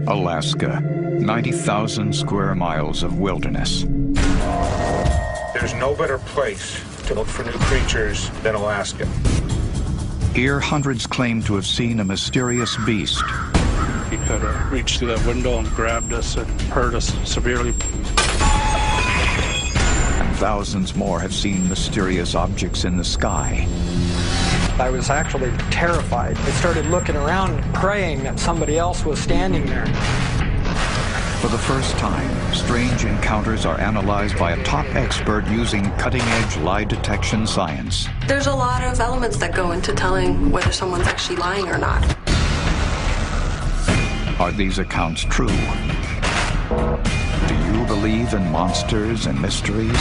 Alaska, 90,000 square miles of wilderness. There's no better place to look for new creatures than Alaska. Here, hundreds claim to have seen a mysterious beast. He could have reached through that window and grabbed us and hurt us severely. And thousands more have seen mysterious objects in the sky. I was actually terrified. I started looking around, praying that somebody else was standing there. For the first time, strange encounters are analyzed by a top expert using cutting-edge lie detection science. There's a lot of elements that go into telling whether someone's actually lying or not. Are these accounts true? Do you believe in monsters and mysteries?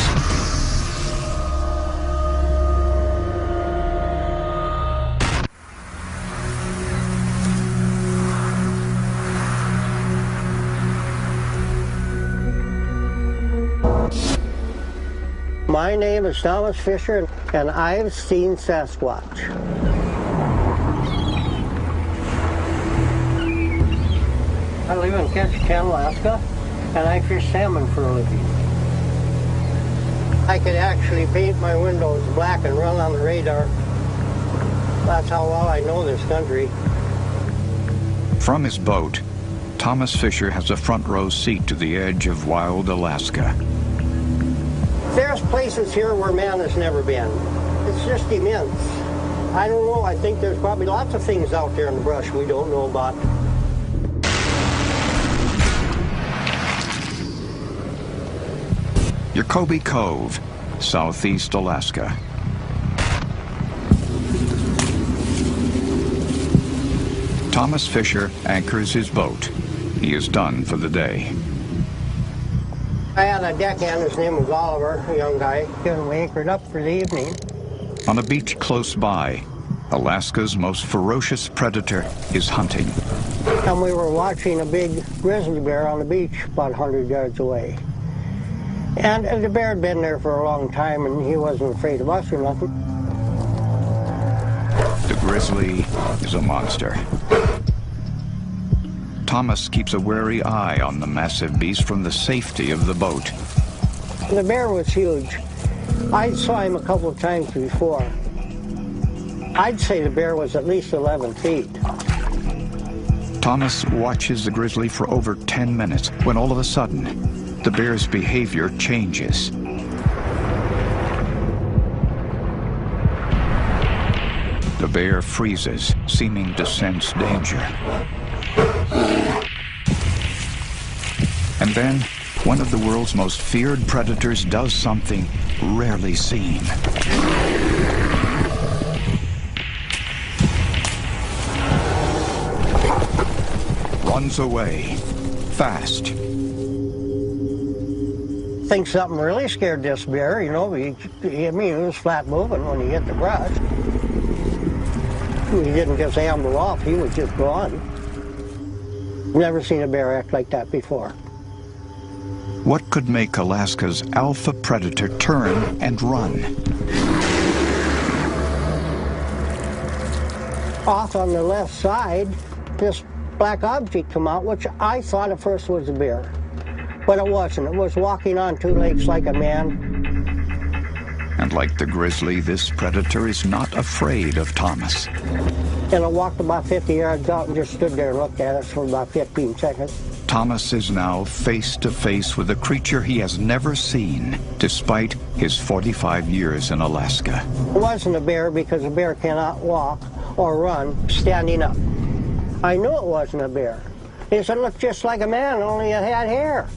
My name is Thomas Fisher, and I've seen Sasquatch. I live in Ketchikan, Alaska, and I fish salmon for a living. I could actually paint my windows black and run on the radar. That's how well I know this country. From his boat, Thomas Fisher has a front row seat to the edge of wild Alaska. There's places here where man has never been. It's just immense. I don't know, I think there's probably lots of things out there in the brush we don't know about. Jacoby Cove, southeast Alaska. Thomas Fisher anchors his boat. He is done for the day. I had a deckhand, his name was Oliver, a young guy, and we anchored up for the evening. On a beach close by, Alaska's most ferocious predator is hunting. And we were watching a big grizzly bear on the beach about 100 yards away. And the bear had been there for a long time, and he wasn't afraid of us or nothing. The grizzly is a monster. Thomas keeps a wary eye on the massive beast from the safety of the boat. The bear was huge. I saw him a couple of times before. I'd say the bear was at least 11 feet. Thomas watches the grizzly for over 10 minutes when all of a sudden, the bear's behavior changes. The bear freezes, seeming to sense danger. And then, one of the world's most feared predators does something rarely seen. Runs away, fast. I think something really scared this bear, you know. He was flat moving when he hit the brush. He didn't just amble off, he was just gone. Never seen a bear act like that before. What could make Alaska's alpha predator turn and run? Off on the left side, this black object come out, which I thought at first was a bear. But it wasn't. It was walking on two legs like a man. And like the grizzly, this predator is not afraid of Thomas. And I walked about 50 yards out and just stood there and looked at us for about 15 seconds. Thomas is now face to face with a creature he has never seen, despite his 45 years in Alaska. It wasn't a bear because a bear cannot walk or run standing up. I knew it wasn't a bear. It looked just like a man, only it had hair.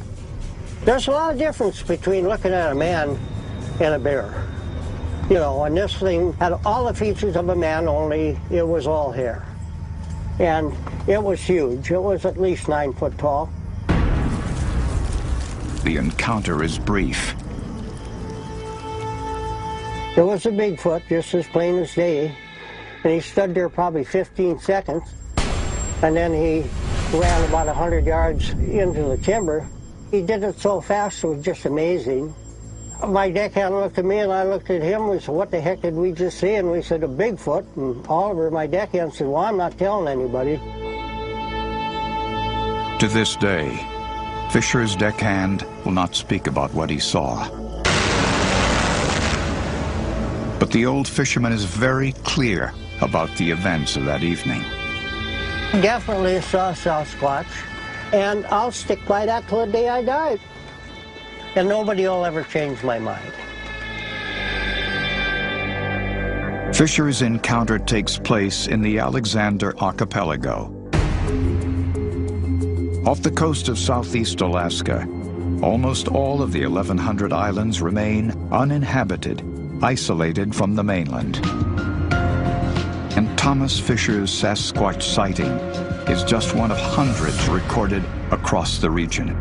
There's a lot of difference between looking at a man and a bear. You know, and this thing had all the features of a man, only it was all hair. And it was huge. It was at least 9 foot tall. The encounter is brief. It was a Bigfoot, just as plain as day. And he stood there probably 15 seconds. And then he ran about 100 yards into the timber. He did it so fast, it was just amazing. My deckhand looked at me and I looked at him. We said, what the heck did we just see? And we said, a Bigfoot. And Oliver, my deckhand, said, well, I'm not telling anybody. To this day, Fisher's deckhand will not speak about what he saw. But the old fisherman is very clear about the events of that evening. Definitely saw Sasquatch, and I'll stick by that till the day I die. And nobody will ever change my mind. Fisher's encounter takes place in the Alexander Archipelago. Off the coast of southeast Alaska, almost all of the 1,100 islands remain uninhabited, isolated from the mainland. And Thomas Fisher's Sasquatch sighting is just one of hundreds recorded across the region.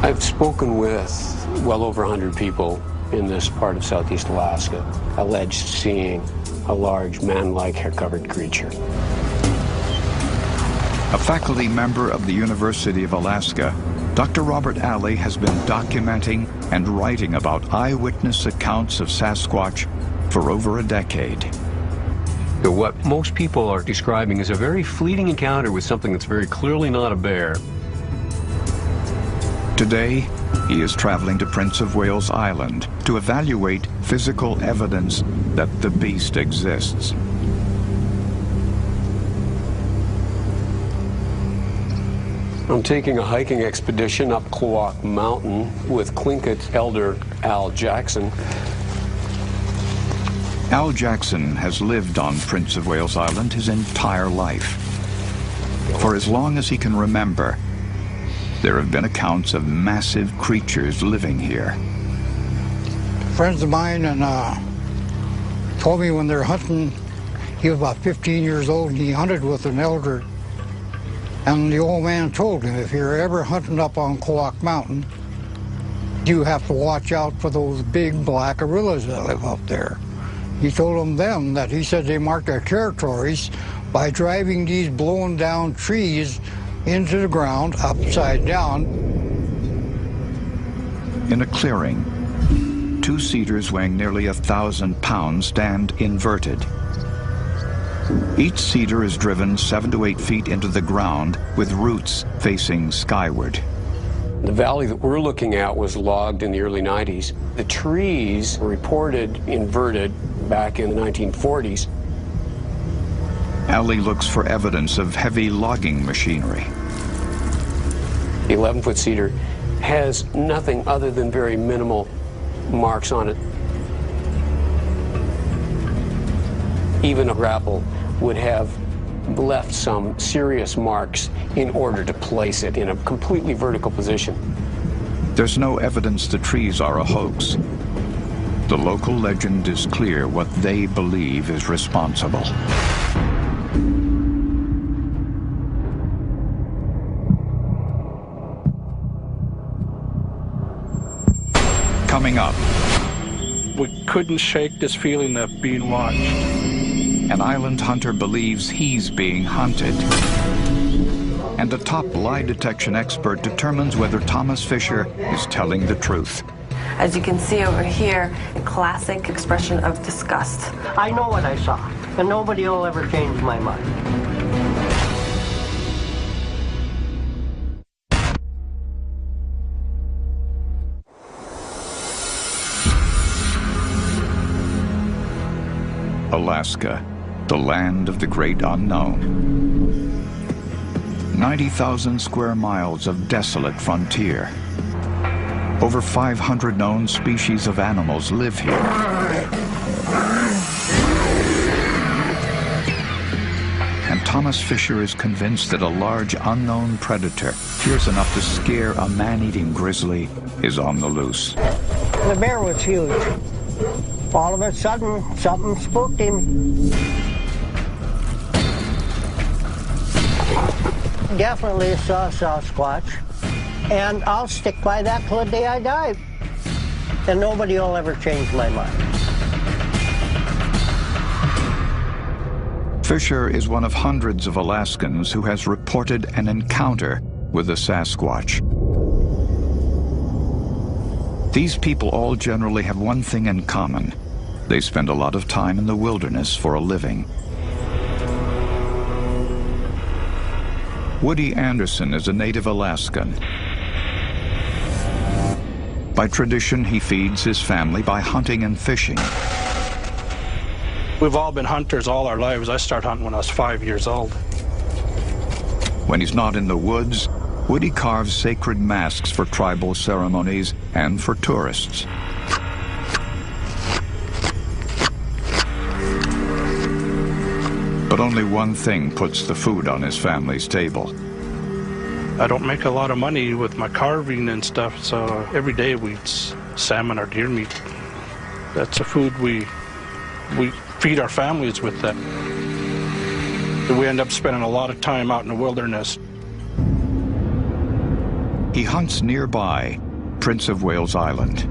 I've spoken with well over 100 people in this part of southeast Alaska, alleged seeing a large man-like hair-covered creature. A faculty member of the University of Alaska, Dr. Robert Alley has been documenting and writing about eyewitness accounts of Sasquatch for over a decade. What most people are describing is a very fleeting encounter with something that's very clearly not a bear. Today, he is traveling to Prince of Wales Island to evaluate physical evidence that the beast exists. I'm taking a hiking expedition up Cloak Mountain with Tlingit elder Al Jackson. Al Jackson has lived on Prince of Wales Island his entire life. For as long as he can remember, there have been accounts of massive creatures living here. Friends of mine told me when they're hunting, he was about 15 years old and he hunted with an elder. And the old man told him, if you're ever hunting up on Cloak Mountain, you have to watch out for those big black gorillas that live up there. He told them that he said they marked their territories by driving these blown down trees into the ground, upside down. In a clearing, two cedars weighing nearly 1,000 pounds stand inverted. Each cedar is driven 7 to 8 feet into the ground with roots facing skyward. The valley that we're looking at was logged in the early 90s. The trees were reported inverted back in the 1940s. Alley looks for evidence of heavy logging machinery. The 11-foot cedar has nothing other than very minimal marks on it. Even a grapple would have left some serious marks in order to place it in a completely vertical position. There's no evidence the trees are a hoax. The local legend is clear what they believe is responsible. Coming up, We couldn't shake this feeling of being watched. an island hunter believes he's being hunted. And a top lie detection expert determines whether Thomas Fisher is telling the truth. As you can see over here, a classic expression of disgust. I know what I saw, and nobody will ever change my mind. Alaska, the land of the great unknown. 90,000 square miles of desolate frontier. Over 500 known species of animals live here. And Thomas Fisher is convinced that a large unknown predator, fierce enough to scare a man-eating grizzly, is on the loose. The bear was huge. All of a sudden, something spooked him. Definitely saw Sasquatch, and I'll stick by that till the day I die. And nobody will ever change my mind. Fisher is one of hundreds of Alaskans who has reported an encounter with a Sasquatch. These people all generally have one thing in common. They spend a lot of time in the wilderness for a living. Woody Anderson is a native Alaskan. By tradition, he feeds his family by hunting and fishing. We've all been hunters all our lives. I started hunting when I was 5 years old. When he's not in the woods, Woody carves sacred masks for tribal ceremonies and for tourists. But only one thing puts the food on his family's table. I don't make a lot of money with my carving and stuff, so every day we eat salmon or deer meat. That's the food we feed our families with. That. We end up spending a lot of time out in the wilderness. He hunts nearby Prince of Wales Island.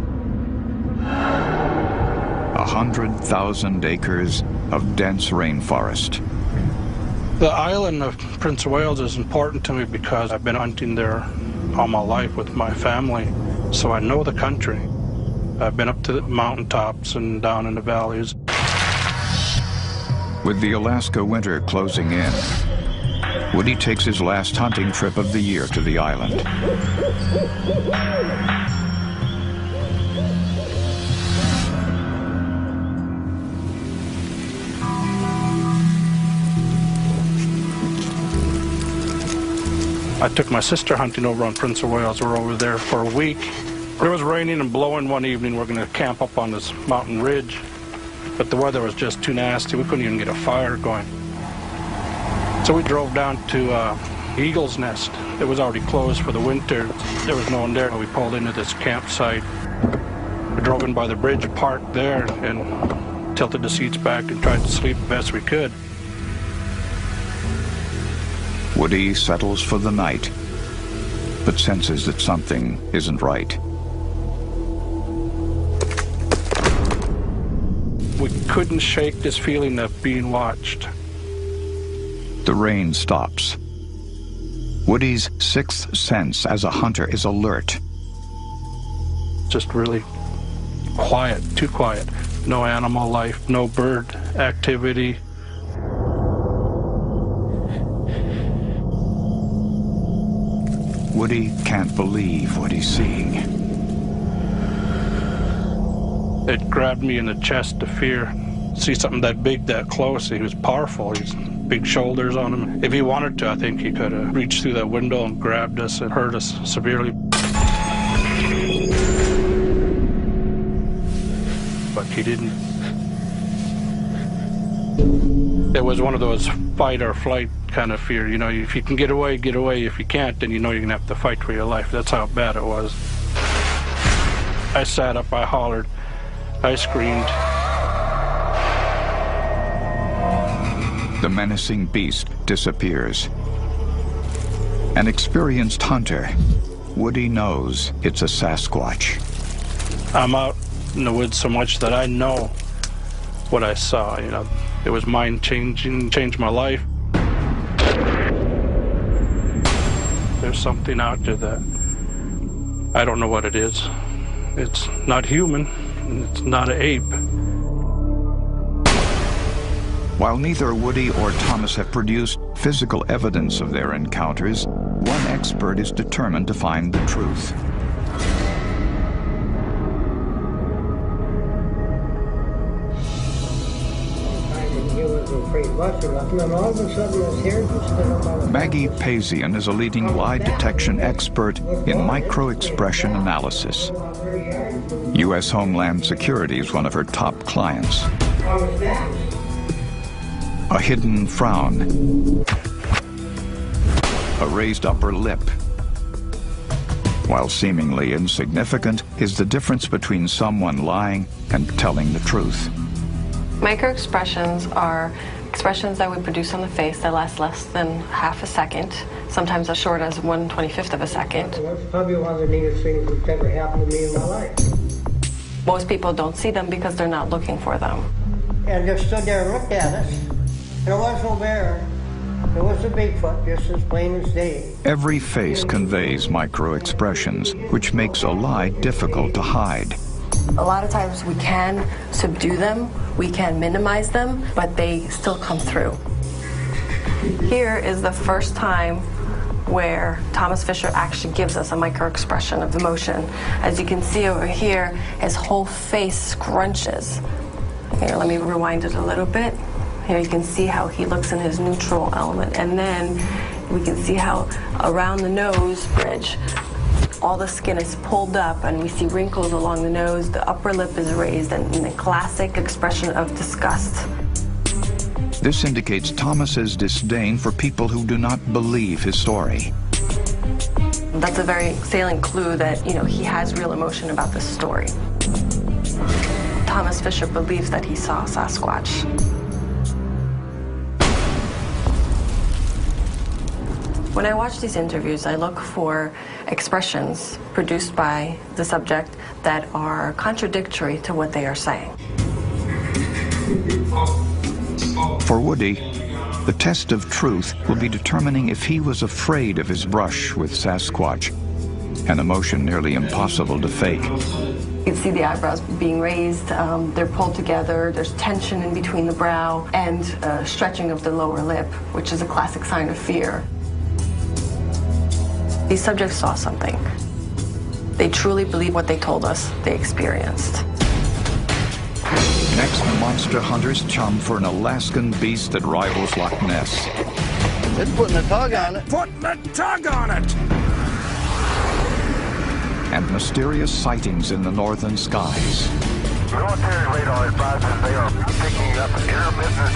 100,000 acres of dense rainforest. The island of Prince of Wales is important to me because I've been hunting there all my life with my family, so I know the country. I've been up to the mountaintops and down in the valleys. With the Alaska winter closing in, Woody takes his last hunting trip of the year to the island. I took my sister hunting over on Prince of Wales. We're over there for a week. It was raining and blowing one evening. We're going to camp up on this mountain ridge, but the weather was just too nasty. We couldn't even get a fire going. So we drove down to Eagle's Nest. It was already closed for the winter. There was no one there. We pulled into this campsite. We drove in by the bridge, parked there, and tilted the seats back and tried to sleep the best we could. Woody settles for the night, but senses that something isn't right. We couldn't shake this feeling of being watched. The rain stops. Woody's sixth sense as a hunter is alert. Just really quiet, too quiet. No animal life, no bird activity. Woody can't believe what he's seeing. It grabbed me in the chest to fear. See something that big, that close. He was powerful. He's big shoulders on him. If he wanted to, I think he could have reached through that window and grabbed us and hurt us severely. But he didn't. It was one of those fight or flight kind of fear. You know, if you can get away, get away. If you can't, then you know you're going to have to fight for your life. That's how bad it was. I sat up, I hollered, I screamed. The menacing beast disappears. An experienced hunter, Woody knows it's a Sasquatch. I'm out in the woods so much that I know what I saw. You know, it was mind-changing, changed my life. There's something out there that I don't know what it is. It's not human, and it's not an ape. While neither Woody or Thomas have produced physical evidence of their encounters, one expert is determined to find the truth. Maggie Pazian is a leading lie detection expert in micro-expression analysis. U.S. Homeland Security is one of her top clients. A hidden frown, a raised upper lip. While seemingly insignificant is the difference between someone lying and telling the truth. Microexpressions are expressions that we produce on the face that last less than half a second, sometimes as short as 1/25th of a second. That's probably one of the neatest things that's ever happened to me in my life. Most people don't see them because they're not looking for them. And just stood there and looked at us. There was no bear. There was a Bigfoot, just as plain as day. Every face conveys micro-expressions, which makes a lie difficult to hide. A lot of times we can subdue them, we can minimize them, but they still come through. Here is the first time where Thomas Fisher actually gives us a micro-expression of emotion. As you can see over here, his whole face scrunches. Here, let me rewind it a little bit. Here you can see how he looks in his neutral element. And then we can see how around the nose bridge, all the skin is pulled up and we see wrinkles along the nose, the upper lip is raised, and the classic expression of disgust. This indicates Thomas's disdain for people who do not believe his story. That's a very salient clue that, he has real emotion about this story. Thomas Fisher believes that he saw Sasquatch. When I watch these interviews, I look for expressions produced by the subject that are contradictory to what they are saying. For Woody, the test of truth will be determining if he was afraid of his brush with Sasquatch, an emotion nearly impossible to fake. You can see the eyebrows being raised, they're pulled together, there's tension in between the brow, and stretching of the lower lip, which is a classic sign of fear. These subjects saw something. They truly believe what they told us they experienced. Next, monster hunters chum for an Alaskan beast that rivals Loch Ness. It's putting a tug on it. Putting a tug on it! And mysterious sightings in the northern skies. Military radar advises they are picking up an intermittent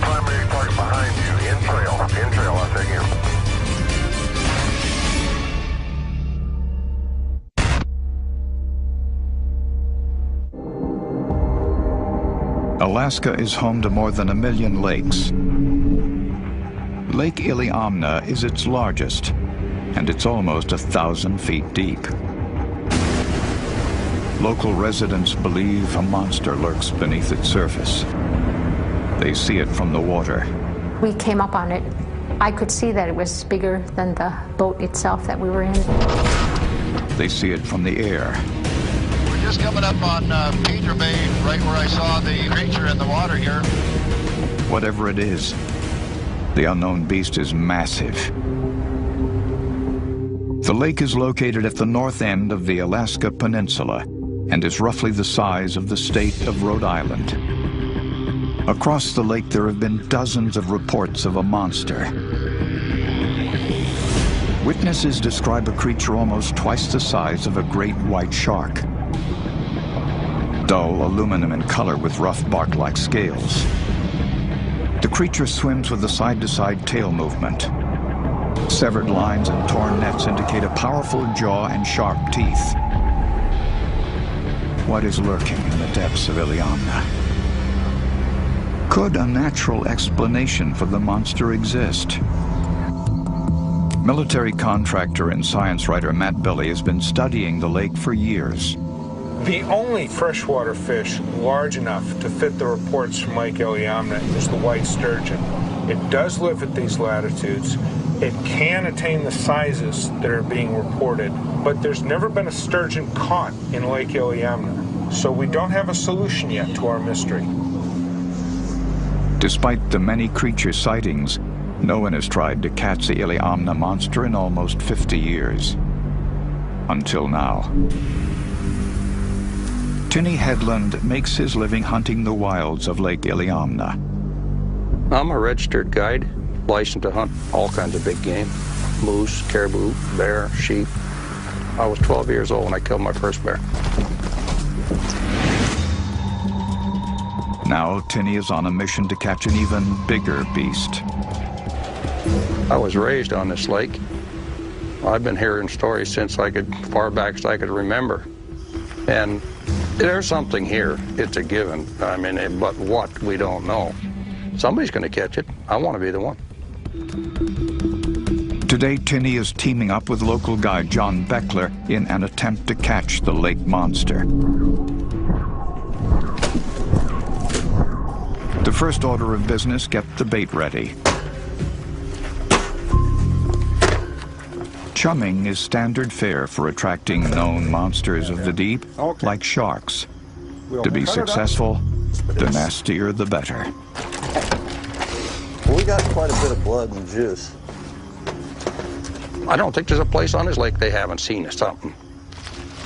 primary target behind you. In trail, I think you. Alaska is home to more than 1 million lakes. Lake Iliamna is its largest, and it's almost 1,000 feet deep. Local residents believe a monster lurks beneath its surface. They see it from the water. We came up on it. I could see that it was bigger than the boat itself that we were in. They see it from the air. Just coming up on Pedro Bay, right where I saw the creature in the water here. Whatever it is, the unknown beast is massive. The lake is located at the north end of the Alaska Peninsula and is roughly the size of the state of Rhode Island. Across the lake, there have been dozens of reports of a monster. Witnesses describe a creature almost twice the size of a great white shark. Dull aluminum in color with rough bark-like scales. The creature swims with a side-to-side tail movement. Severed lines and torn nets indicate a powerful jaw and sharp teeth. What is lurking in the depths of Iliamna? Could a natural explanation for the monster exist? Military contractor and science writer Matt Billy has been studying the lake for years. The only freshwater fish large enough to fit the reports from Lake Iliamna is the white sturgeon. It does live at these latitudes. It can attain the sizes that are being reported, but there's never been a sturgeon caught in Lake Iliamna, so we don't have a solution yet to our mystery. Despite the many creature sightings, no one has tried to catch the Iliamna monster in almost 50 years. Until now. Tinny Headland makes his living hunting the wilds of Lake Iliamna. I'm a registered guide, licensed to hunt all kinds of big game. Moose, caribou, bear, sheep. I was 12 years old when I killed my first bear. Now Tinny is on a mission to catch an even bigger beast. I was raised on this lake. I've been hearing stories since far back as I could remember. And there's something here. It's a given. I mean, but what, we don't know. Somebody's going to catch it. I want to be the one. Today, Tinny is teaming up with local guide John Beckler in an attempt to catch the lake monster. The first order of business, get the bait ready. Chumming is standard fare for attracting known monsters of the deep, like sharks. To be successful, the nastier the better. We got quite a bit of blood and juice. I don't think there's a place on this lake they haven't seen something.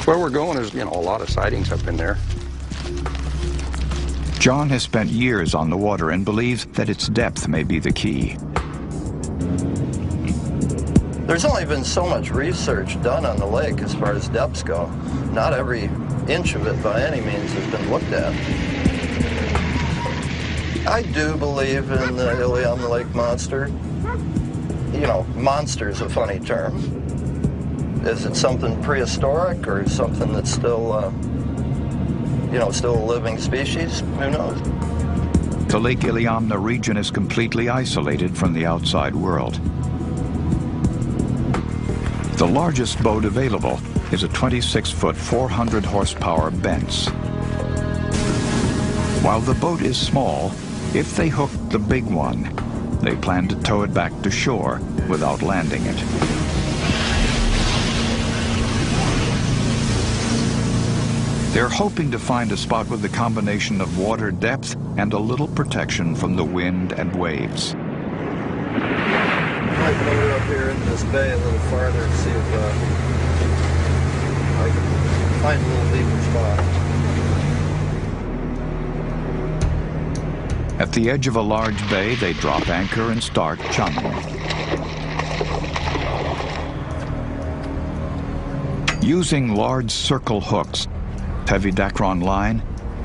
Where we're going is, a lot of sightings up in there. John has spent years on the water and believes that its depth may be the key. There's only been so much research done on the lake as far as depths go. Not every inch of it by any means has been looked at. I do believe in the Iliamna Lake monster. Monster's a funny term. Is it something prehistoric or something that's still, still a living species? Who knows? The Lake Iliamna region is completely isolated from the outside world. The largest boat available is a 26-foot, 400-horsepower Benz. While the boat is small, if they hook the big one, they plan to tow it back to shore without landing it. They're hoping to find a spot with a combination of water depth and a little protection from the wind and waves. I might motor up here into this bay a little farther and see if I can find a little deeper spot. At the edge of a large bay, they drop anchor and start chumming. Using large circle hooks, heavy Dacron line,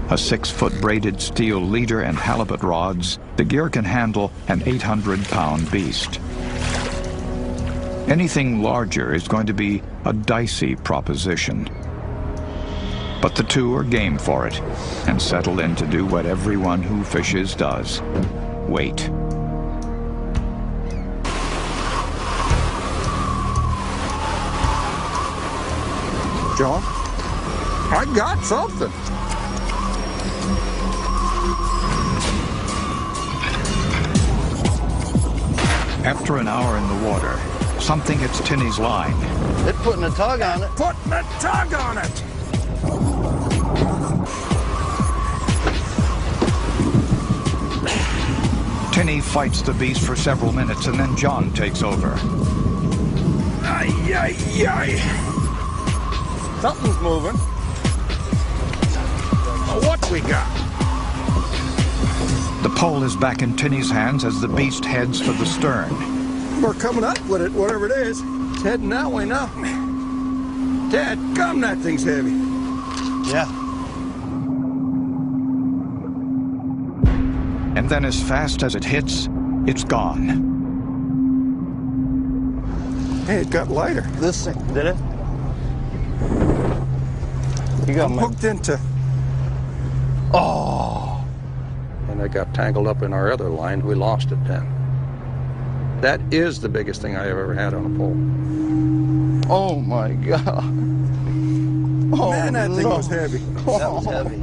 a 6-foot braided steel leader and halibut rods, the gear can handle an 800-pound beast. Anything larger is going to be a dicey proposition. But the two are game for it and settle in to do what everyone who fishes does: wait. John, I got something. After an hour in the water, something hits Tinny's line. It's putting a tug on it. Putting a tug on it. Tinny fights the beast for several minutes and then John takes over. Ay, ay, ay. Something's moving. What we got? The pole is back in Tinny's hands as the beast heads for the stern. We're coming up with it, whatever it is. It's heading that way now. Dad, come, that thing's heavy. Yeah. And then as fast as it hits, it's gone. Hey, it got lighter. This thing, did it? You got hooked into... Oh! And it got tangled up in our other line. We lost it then. That is the biggest thing I ever had on a pole. Oh my God. Oh, man, that thing was heavy. That was heavy.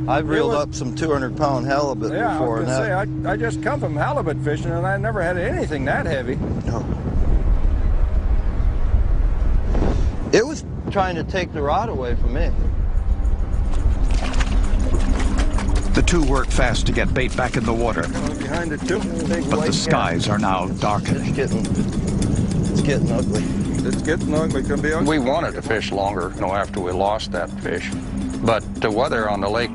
I've reeled up some 200-pound halibut before. I was gonna say, I just come from halibut fishing, and I never had anything that heavy. No. It was trying to take the rod away from me. The two work fast to get bait back in the water. Behind it too. But the skies are now darkening. It's getting ugly. It's getting ugly. Can be ugly. We wanted to fish longer, after we lost that fish. But the weather on the lake,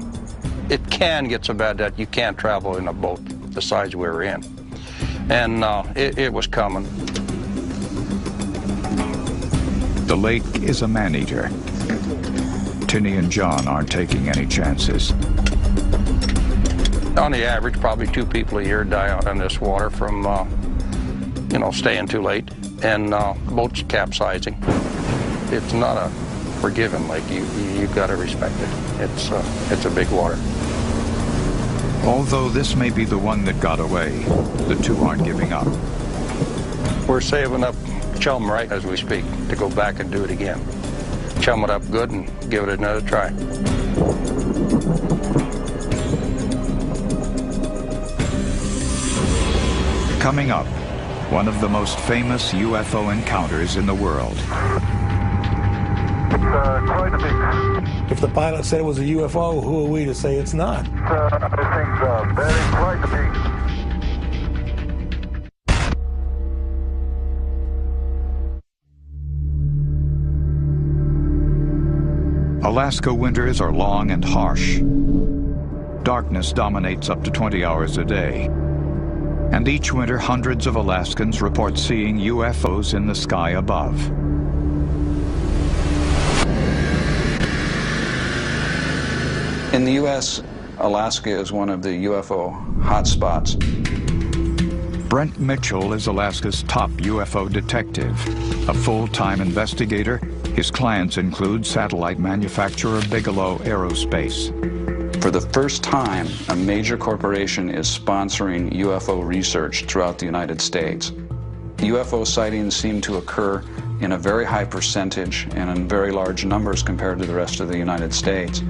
it can get so bad that you can't travel in a boat the size we were in. And it was coming. The lake is a man-eater. Tinny and John aren't taking any chances. On the average, probably 2 people a year die out on this water from, staying too late and boats capsizing. It's not a forgiving lake. You've got to respect it. It's a big water. Although this may be the one that got away, the two aren't giving up. We're saving up chum right as we speak to go back and do it again. Chum it up good and give it another try. Coming up, one of the most famous UFO encounters in the world. Quite a big. If the pilot said it was a UFO, who are we to say it's not? This thing's very quite big. Alaska winters are long and harsh. Darkness dominates up to 20 hours a day. And each winter, hundreds of Alaskans report seeing UFOs in the sky above. In the U.S., Alaska is one of the UFO hotspots. Brent Mitchell is Alaska's top UFO detective, a full-time investigator. His clients include satellite manufacturer Bigelow Aerospace. For the first time, a major corporation is sponsoring UFO research throughout the United States. UFO sightings seem to occur in a very high percentage and in very large numbers compared to the rest of the United States.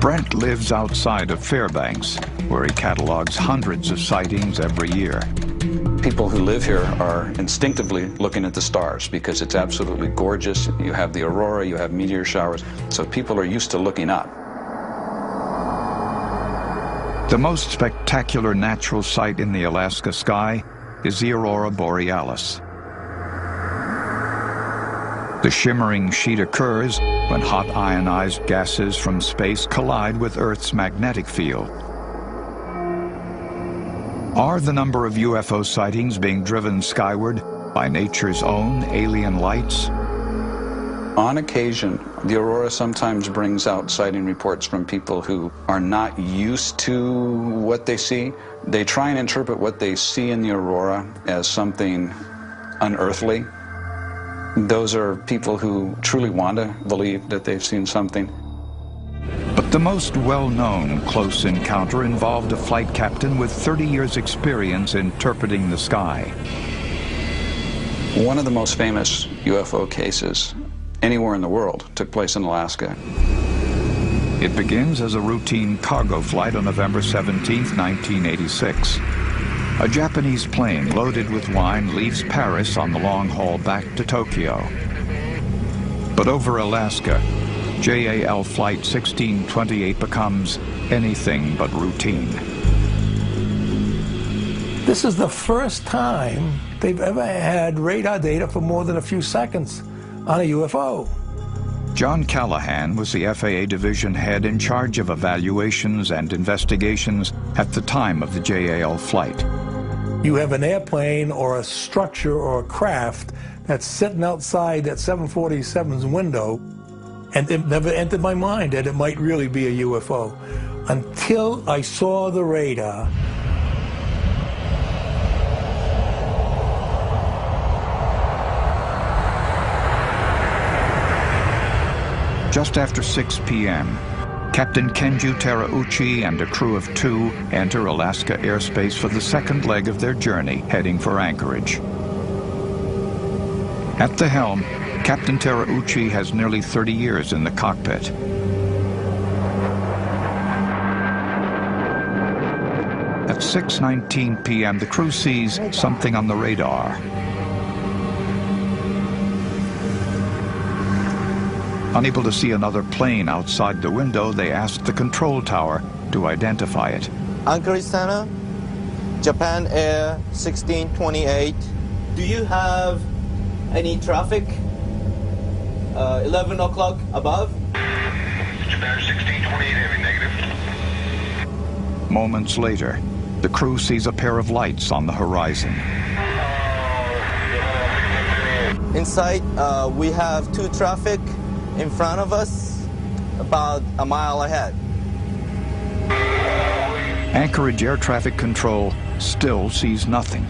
Brent lives outside of Fairbanks, where he catalogs hundreds of sightings every year. People who live here are instinctively looking at the stars because it's absolutely gorgeous. You have the aurora, you have meteor showers, so people are used to looking up. The most spectacular natural sight in the Alaska sky is the aurora borealis. The shimmering sheet occurs when hot ionized gases from space collide with Earth's magnetic field. Are the number of UFO sightings being driven skyward by nature's own alien lights? On occasion, the aurora sometimes brings out sighting reports from people who are not used to what they see. They try and interpret what they see in the aurora as something unearthly. Those are people who truly want to believe that they've seen something. But the most well-known close encounter involved a flight captain with 30 years' experience interpreting the sky. One of the most famous UFO cases anywhere in the world took place in Alaska. It begins as a routine cargo flight on November 17, 1986. A Japanese plane loaded with wine leaves Paris on the long haul back to Tokyo. But over Alaska, JAL Flight 1628 becomes anything but routine. This is the first time they've ever had radar data for more than a few seconds on a UFO. John Callahan was the FAA division head in charge of evaluations and investigations at the time of the JAL flight. You have an airplane or a structure or a craft that's sitting outside that 747's window, and it never entered my mind that it might really be a UFO until I saw the radar. Just after 6 p.m., Captain Kenju Terauchi and a crew of 2 enter Alaska airspace for the second leg of their journey, heading for Anchorage. At the helm, Captain Terauchi has nearly 30 years in the cockpit. At 6:19 p.m., the crew sees something on the radar. Unable to see another plane outside the window, they ask the control tower to identify it. Anchorage Center, Japan Air 1628. Do you have any traffic? 11 o'clock above? Japan 1628 heavy, negative. Moments later, the crew sees a pair of lights on the horizon. Inside, we have 2 traffic in front of us, about a mile ahead. Anchorage Air Traffic Control still sees nothing.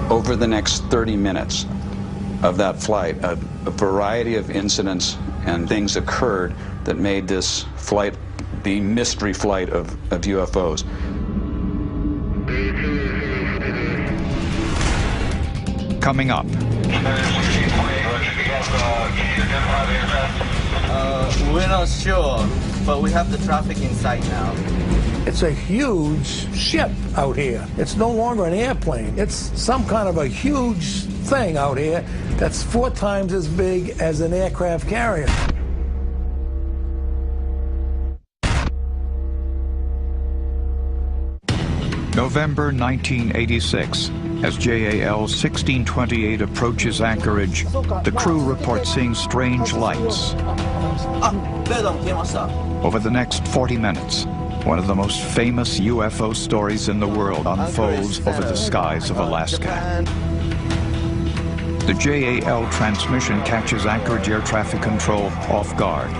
Over the next 30 minutes of that flight, a variety of incidents and things occurred that made this flight the mystery flight of UFOs. Coming up. We're not sure, but we have the traffic in sight now. It's a huge ship out here. It's no longer an airplane. It's some kind of a huge thing out here that's 4 times as big as an aircraft carrier. November 1986. As JAL 1628 approaches anchorage, the crew reports seeing strange lights. Over the next 40 minutes, one of the most famous UFO stories in the world unfolds over the skies of Alaska. The JAL transmission catches Anchorage Air Traffic Control off guard.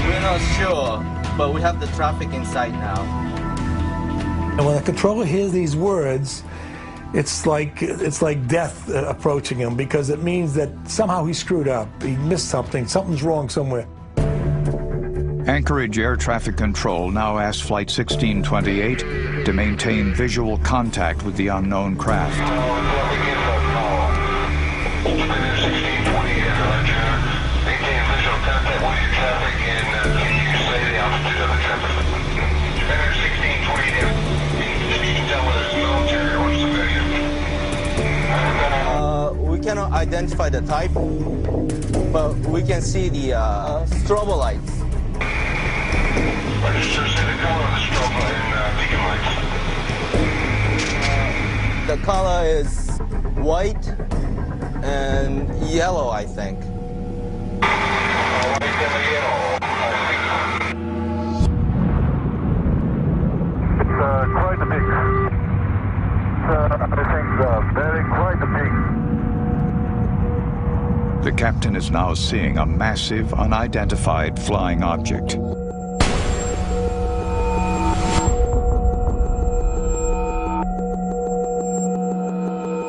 We're not sure, but we have the traffic in sight now. And when the controller hears these words, it's like death approaching him, because it means that somehow he screwed up. He missed something. Something's wrong somewhere. Anchorage Air Traffic Control now asks Flight 1628 to maintain visual contact with the unknown craft. We cannot identify the type, but we can see the strobo lights. The color is white and yellow, I think. Quite a big. I think very quite a big. The captain is now seeing a massive, unidentified flying object.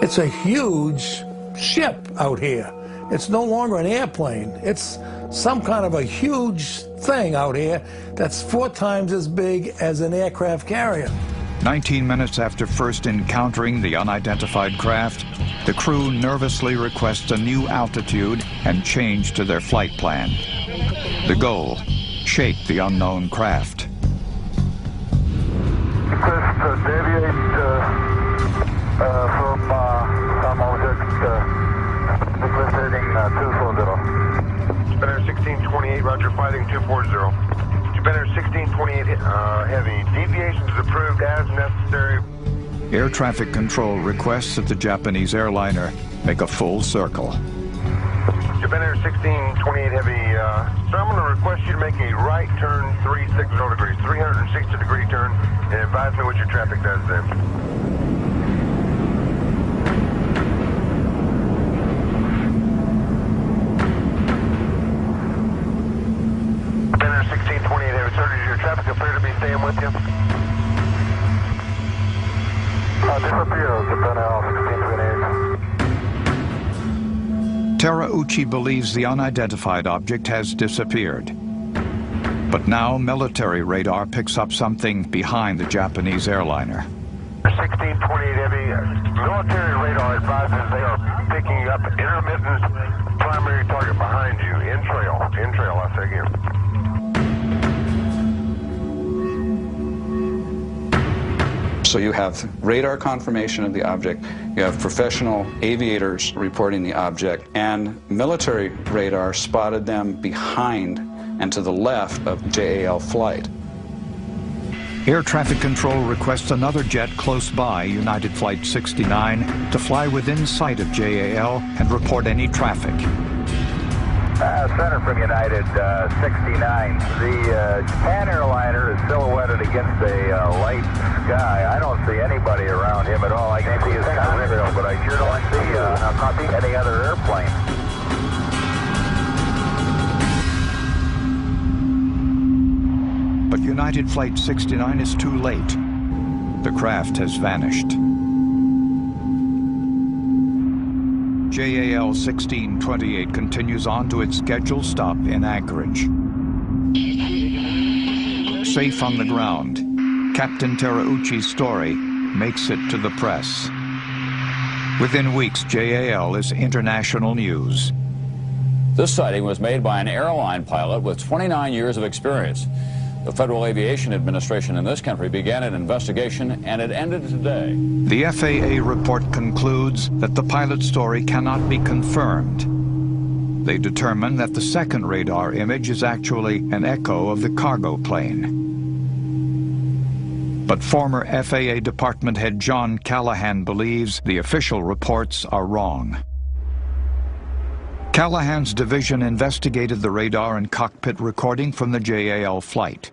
It's a huge ship out here. It's no longer an airplane. It's some kind of a huge thing out here that's 4 times as big as an aircraft carrier. 19 minutes after first encountering the unidentified craft, the crew nervously requests a new altitude and change to their flight plan. The goal, shake the unknown craft. Request deviate from some object, request heading 240. Spinner 1628, roger, fighting 240. Spinner 1628, heavy. Deviations approved as necessary. Air traffic control requests that the Japanese airliner make a full circle. Spinner 1628, heavy. So I'm going to request you to make a right turn 360 degrees, 360-degree turn, and advise me what your traffic does then. Spinner 1628, heavy. Sir, does your traffic appear to be staying with you? Disappears, Spinner 1628. Terauchi believes the unidentified object has disappeared. But now military radar picks up something behind the Japanese airliner. 1628 heavy. Military radar advises they are picking up intermittent primary target behind you. In trail, I say again. So you have radar confirmation of the object, you have professional aviators reporting the object, and military radar spotted them behind and to the left of JAL flight. Air traffic control requests another jet close by, United Flight 69, to fly within sight of JAL and report any traffic. Center from United 69. The Japan airliner is silhouetted against a light sky. I don't see anybody around him at all. I can see his cockpit, but I sure don't see any other airplane. But United Flight 69 is too late. The craft has vanished. JAL 1628 continues on to its scheduled stop in Anchorage. Safe on the ground, Captain Terauchi's story makes it to the press. Within weeks, JAL is international news. This sighting was made by an airline pilot with 29 years of experience. The Federal Aviation Administration in this country began an investigation, and it ended today. The FAA report concludes that the pilot story cannot be confirmed. They determine that the second radar image is actually an echo of the cargo plane. But former FAA Department head John Callahan believes the official reports are wrong. Callahan's division investigated the radar and cockpit recording from the JAL flight.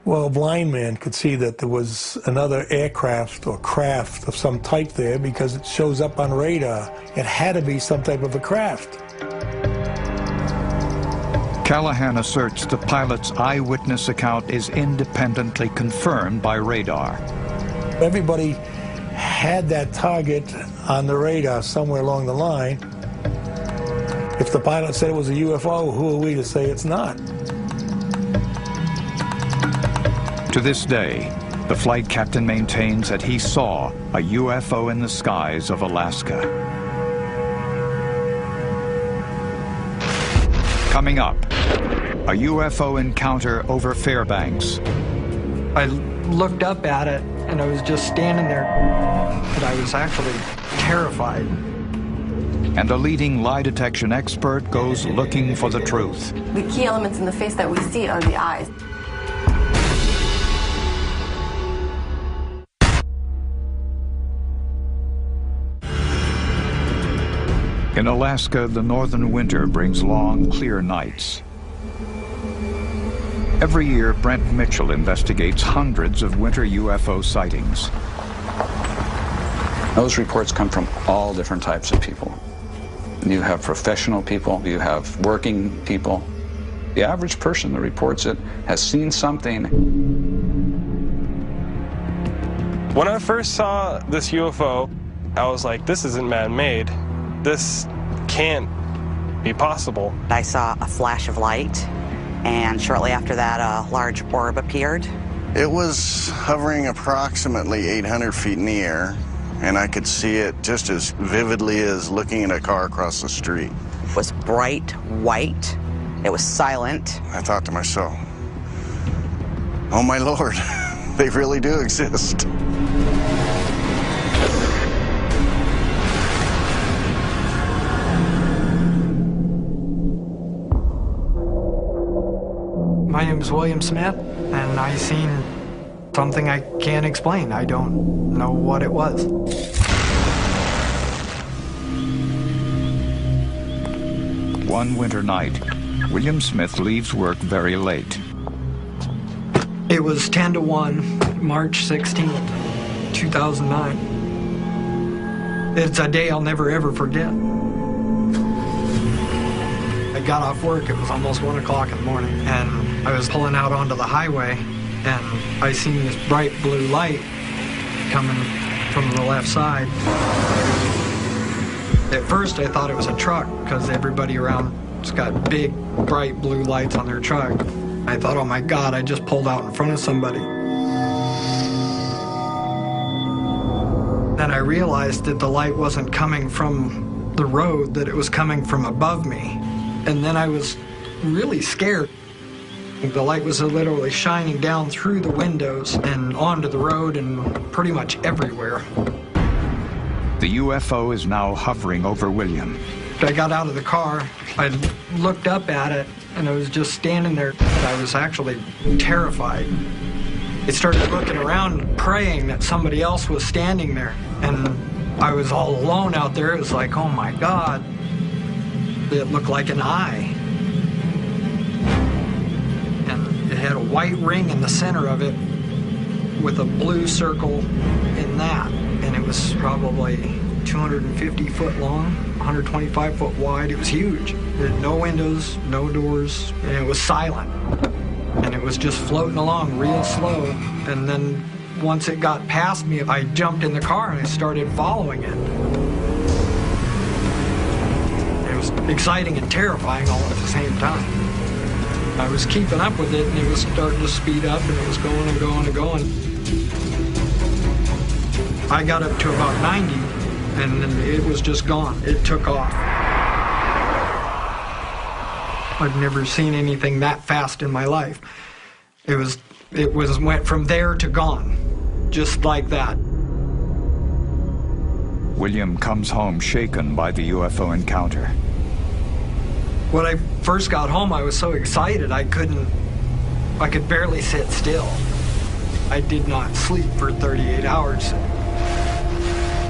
Well, a blind man could see that there was another aircraft or craft of some type there because it shows up on radar. It had to be some type of a craft. Callahan asserts the pilot's eyewitness account is independently confirmed by radar. Everybody had that target on the radar somewhere along the line. If the pilot said it was a UFO, who are we to say it's not? To this day, the flight captain maintains that he saw a UFO in the skies of Alaska. Coming up, a UFO encounter over Fairbanks. I looked up at it, and I was just standing there, and I was actually terrified. And a leading lie detection expert goes looking for the truth. The key elements in the face that we see are the eyes. In Alaska, the northern winter brings long, clear nights. Every year, Brent Mitchell investigates hundreds of winter UFO sightings. Those reports come from all different types of people. You have professional people, you have working people. The average person that reports it has seen something. When I first saw this UFO, I was like, this isn't man-made. This can't be possible. I saw a flash of light, and shortly after that, a large orb appeared. It was hovering approximately 800 feet in the air, and I could see it just as vividly as looking at a car across the street. It was bright white. It was silent. I thought to myself, oh my Lord, they really do exist. My name is William Smith, and I seen something I can't explain. I don't know what it was. One winter night, William Smith leaves work very late. It was 10 to 1, March 16th, 2009. It's a day I'll never ever forget. I got off work, it was almost 1 o'clock in the morning, and I was pulling out onto the highway, and I seen this bright blue light coming from the left side. At first I thought it was a truck, because everybody around's got big, bright blue lights on their truck. I thought, oh my God, I just pulled out in front of somebody. Then I realized that the light wasn't coming from the road, that it was coming from above me. And then I was really scared. The light was literally shining down through the windows and onto the road and pretty much everywhere. The UFO is now hovering over William. I got out of the car, I looked up at it, and I was just standing there. I was actually terrified. I started looking around, praying that somebody else was standing there. And I was all alone out there. It was like, oh my God. It looked like an eye. And it had a white ring in the center of it with a blue circle in that. And it was probably 250 foot long, 125 foot wide. It was huge. It had no windows, no doors, and it was silent. And it was just floating along real slow. And then once it got past me, I jumped in the car and I started following it. It was exciting and terrifying all at the same time. I was keeping up with it, and it was starting to speed up, and it was going and going and going. I got up to about 90, and then it was just gone. It took off. I've never seen anything that fast in my life. It went from there to gone, just like that. William comes home shaken by the UFO encounter. When I first got home, I was so excited I could barely sit still. I did not sleep for 38 hours.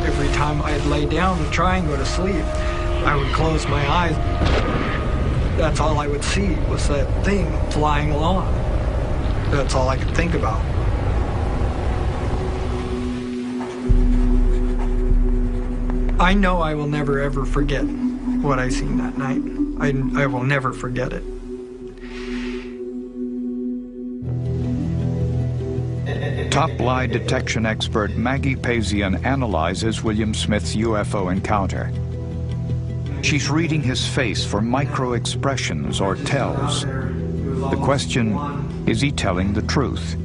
Every time I'd lay down and try and go to sleep, I would close my eyes. That's all I would see was that thing flying along. That's all I could think about. I know I will never ever forget what I seen that night. I will never forget it. Top lie detection expert Maggie Pazian analyzes William Smith's UFO encounter. She's reading his face for micro-expressions or tells. The question, is he telling the truth?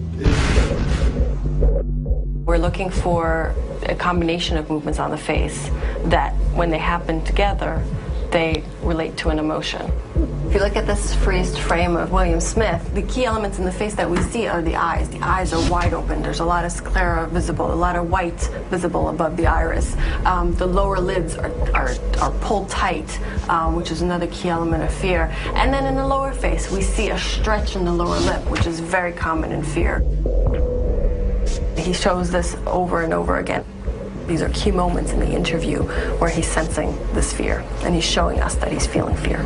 We're looking for a combination of movements on the face that, when they happen together, they relate to an emotion. If you look at this freezed frame of William Smith, the key elements in the face that we see are the eyes. The eyes are wide open. There's a lot of sclera visible, a lot of white visible above the iris. The lower lids are pulled tight, which is another key element of fear. And then in the lower face, we see a stretch in the lower lip, which is very common in fear. He shows this over and over again. These are key moments in the interview where he's sensing this fear, and he's showing us that he's feeling fear.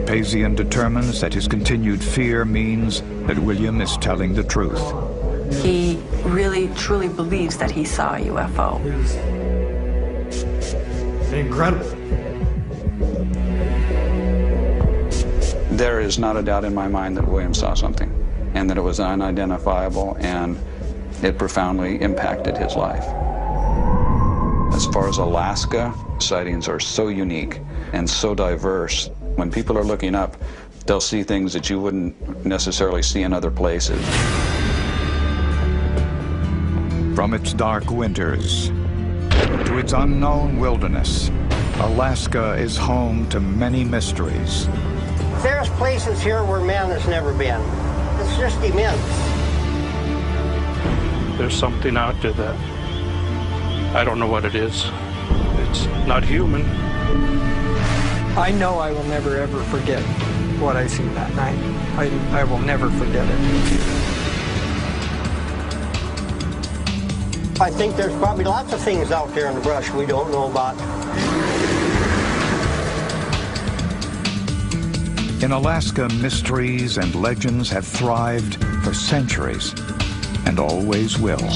Pazian determines that his continued fear means that William is telling the truth. He really, truly believes that he saw a UFO. Incredible. There is not a doubt in my mind that William saw something, and that it was unidentifiable, and it profoundly impacted his life. As far as Alaska, sightings are so unique and so diverse. When people are looking up, they'll see things that you wouldn't necessarily see in other places. From its dark winters to its unknown wilderness, Alaska is home to many mysteries. There's places here where man has never been. It's just immense. There's something out there that I don't know what it is. It's not human. I know I will never ever forget what I seen that night. I will never forget it. I think there's probably lots of things out there in the brush we don't know about. In Alaska, mysteries and legends have thrived for centuries and always will.